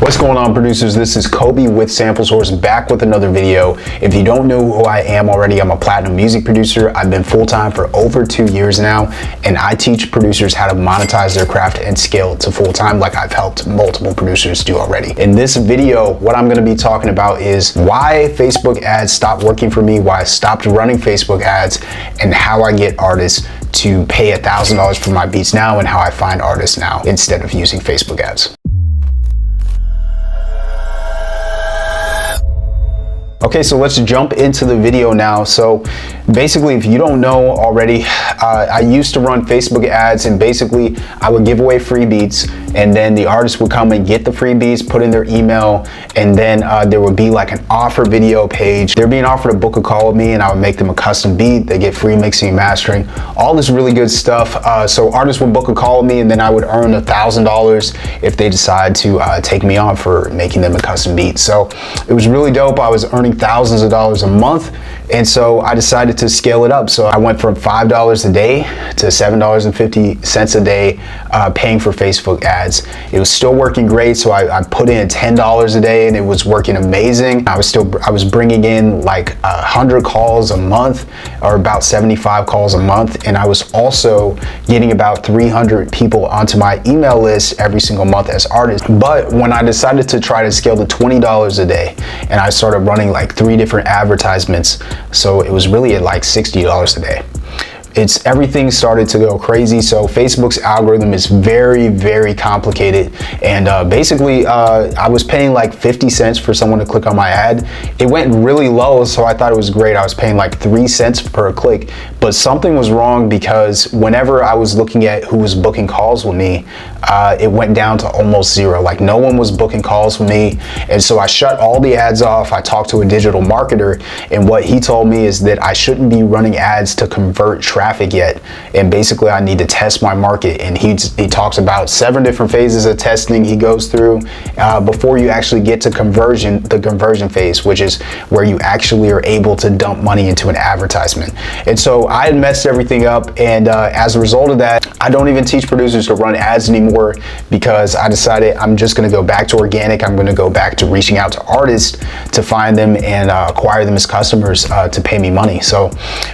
What's going on, producers? This is Kobe with Sample Source, back with another video. If you don't know who I am already, I'm a platinum music producer. I've been full-time for over 2 years now, and I teach producers how to monetize their craft and scale to full-time like I've helped multiple producers do already. In this video, what I'm going to be talking about is why Facebook ads stopped working for me, why I stopped running Facebook ads, and how I get artists to pay $1,000 for my beats now, and how I find artists now instead of using Facebook ads. Okay, so let's jump into the video now. So basically, if you don't know already, I used to run Facebook ads, and basically I would give away free beats, and then the artist would come and get the free beats, put in their email, and then there would be like an offer video page. They're being offered to book a call with me, and I would make them a custom beat. They get free mixing and mastering, all this really good stuff. So artists would book a call with me, and then I would earn $1,000 if they decide to take me on for making them a custom beat. So it was really dope. I was earning thousands of dollars a month, and so I decided to scale it up. So I went from $5 a day to $7.50 a day paying for Facebook ads. It was still working great, so I put in $10 a day, and it was working amazing. I was bringing in like 100 calls a month, or about 75 calls a month, and I was also getting about 300 people onto my email list every single month as artists. But when I decided to try to scale to $20 a day, and I started running like 3 different advertisements, so it was really at like $60 a day. Everything started to go crazy. So Facebook's algorithm is very, very complicated, and basically I was paying like 50 cents for someone to click on my ad. It went really low, so I thought it was great. I was paying like 3 cents per click, but something was wrong, because whenever I was looking at who was booking calls with me, it went down to almost zero. Like no one was booking calls with me, and so I shut all the ads off. I talked to a digital marketer, and what he told me is that I shouldn't be running ads to convert traffic yet, and basically I need to test my market. And he talks about 7 different phases of testing he goes through before you actually get to the conversion phase, which is where you actually are able to dump money into an advertisement. And so I had messed everything up, and as a result of that, I don't even teach producers to run ads anymore, because I decided I'm just going to go back to organic. I'm going to go back to reaching out to artists to find them and acquire them as customers to pay me money. So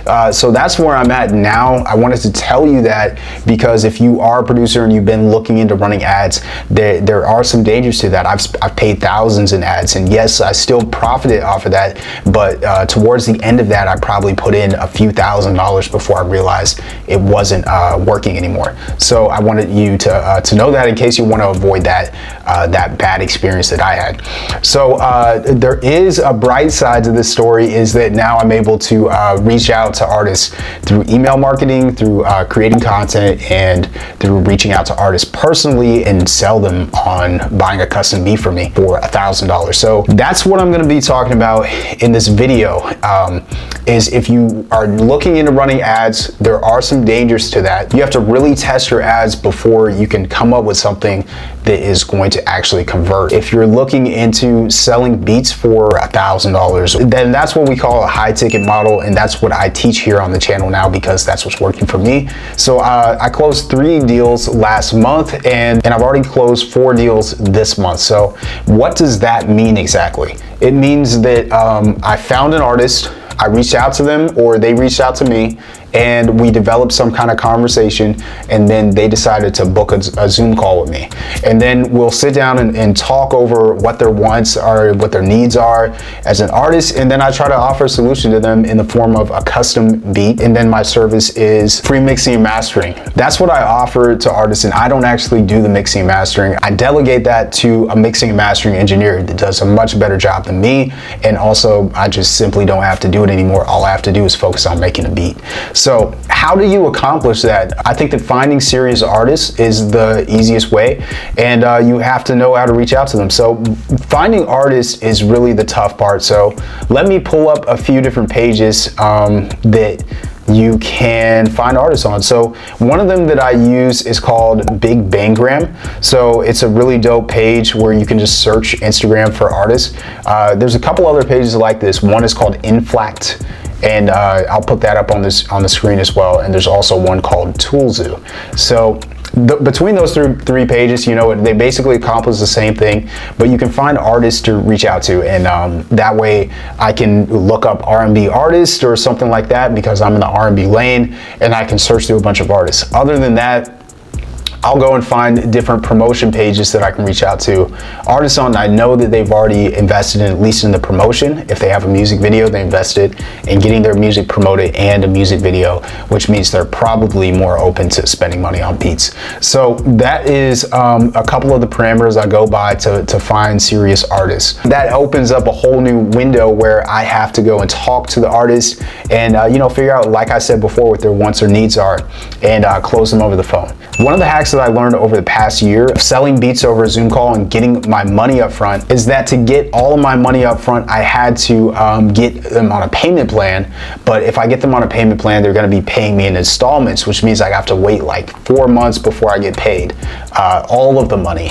that's where I'm at now. I wanted to tell you that because if you are a producer and you've been looking into running ads, there are some dangers to that. I've paid thousands in ads, and yes, I still profited off of that, but towards the end of that, I probably put in a few $1,000s before I realized it wasn't working anymore. So I wanted you to know that, in case you want to avoid that bad experience that I had. So there is a bright side to this story, is that now I'm able to reach out to artists through email marketing, through creating content, and through reaching out to artists personally and sell them on buying a custom beat from me for $1,000. So that's what I'm going to be talking about in this video. Is if you are looking into running ads, there are some dangers to that. You have to really test your ads before you can come up with something that is going to actually convert. If you're looking into selling beats for $1,000, then that's what we call a high ticket model, and that's what I teach here on the channel now, because that's what's working for me. So I closed 3 deals last month, and I've already closed 4 deals this month. So what does that mean exactly? It means that I found an artist, I reached out to them, or they reached out to me, and we developed some kind of conversation, and then they decided to book a Zoom call with me. And then we'll sit down and talk over what their wants are, what their needs are as an artist, and then I try to offer a solution to them in the form of a custom beat, and then my service is free mixing and mastering. That's what I offer to artists, and I don't actually do the mixing and mastering. I delegate that to a mixing and mastering engineer that does a much better job than me, and also I just simply don't have to do it anymore. All I have to do is focus on making a beat. So how do you accomplish that? I think that finding serious artists is the easiest way, and you have to know how to reach out to them. So finding artists is really the tough part. So let me pull up a few different pages that you can find artists on. So one of them that I use is called BigBanggram. So it's a really dope page where you can just search Instagram for artists. There's a couple other pages like this. One is called Inflact, and I'll put that up on the screen as well. And there's also one called Toolzoo. So between those three pages, you know, they basically accomplish the same thing, but you can find artists to reach out to, and that way I can look up R&B artists or something like that because I'm in the R&B lane, and I can search through a bunch of artists. Other than that, I'll go and find different promotion pages that I can reach out to artists on. I know that they've already invested in, at least in the promotion. If they have a music video, they invested in getting their music promoted and a music video, which means they're probably more open to spending money on beats. So that is a couple of the parameters I go by to find serious artists. That opens up a whole new window where I have to go and talk to the artist and you know, figure out, like I said before, what their wants or needs are, and close them over the phone. One of the hacks that I learned over the past year of selling beats over a Zoom call and getting my money up front is that to get all of my money up front, I had to get them on a payment plan. But if I get them on a payment plan, they're going to be paying me in installments, which means I have to wait like 4 months before I get paid all of the money.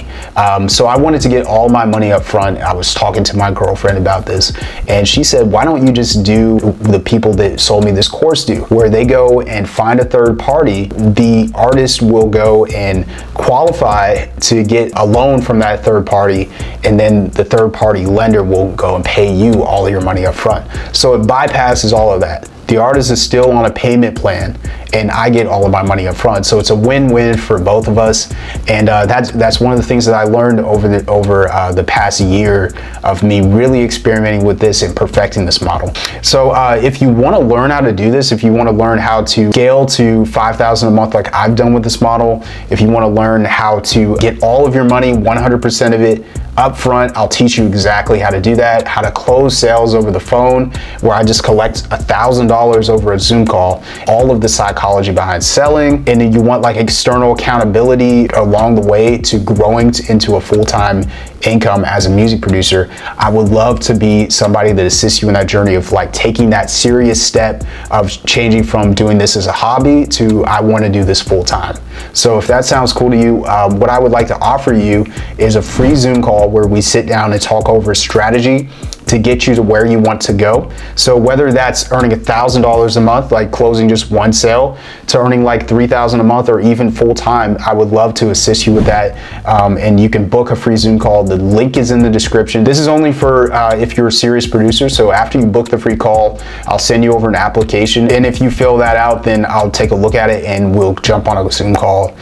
So I wanted to get all my money up front. I was talking to my girlfriend about this, and she said, why don't you just do the people that sold me this course do, where they go and find a third party. The artist will go and qualify to get a loan from that third party, and then the third party lender will go and pay you all of your money up front. So it bypasses all of that. The artist is still on a payment plan, and I get all of my money up front. So it's a win-win for both of us, and that's one of the things that I learned over the past year of me really experimenting with this and perfecting this model. So if you want to learn how to do this, if you want to learn how to scale to $5,000 a month like I've done with this model, if you want to learn how to get all of your money, 100% of it up front, I'll teach you exactly how to do that, how to close sales over the phone, where I just collect $1,000 over a Zoom call, all of the psychology behind selling, and then you want like external accountability along the way to growing into a full-time income as a music producer. I would love to be somebody that assists you in that journey of like taking that serious step of changing from doing this as a hobby to I want to do this full time. So if that sounds cool to you, what I would like to offer you is a free Zoom call where we sit down and talk over strategy to get you to where you want to go. So whether that's earning $1,000 a month, like closing just one sale, to earning like $3,000 a month, or even full time, I would love to assist you with that. And you can book a free Zoom call. The link is in the description. This is only for if you're a serious producer. So after you book the free call, I'll send you over an application. And if you fill that out, then I'll take a look at it and we'll jump on a Zoom call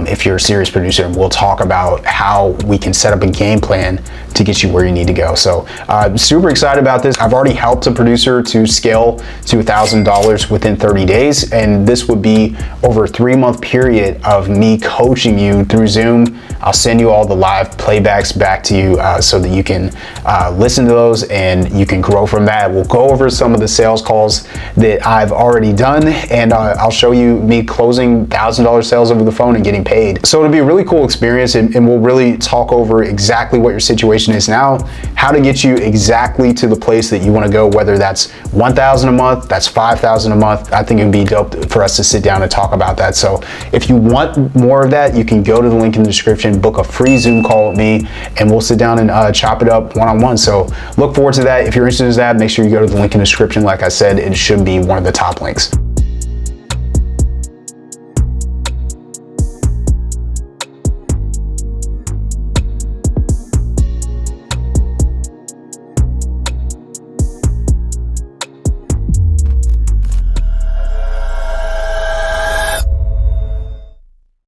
if you're a serious producer, and we'll talk about how we can set up a game plan to get you where you need to go. So super excited about this. I've already helped a producer to scale to $1,000 within 30 days, and this would be over a 3-month period of me coaching you through Zoom. I'll send you all the live playbacks back to you so that you can listen to those and you can grow from that. We'll go over some of the sales calls that I've already done, and I'll show you me closing $1,000 sales over the phone and getting paid. So it'll be a really cool experience, and we'll really talk over exactly what your situation is now, how to get you exactly to the place that you want to go, whether that's $1,000 a month, that's $5,000 a month. I think it'd be dope for us to sit down and talk about that. So if you want more of that, you can go to the link in the description, book a free Zoom call with me, and we'll sit down and chop it up one-on-one. So look forward to that. If you're interested in that, make sure you go to the link in the description. Like I said, it should be one of the top links.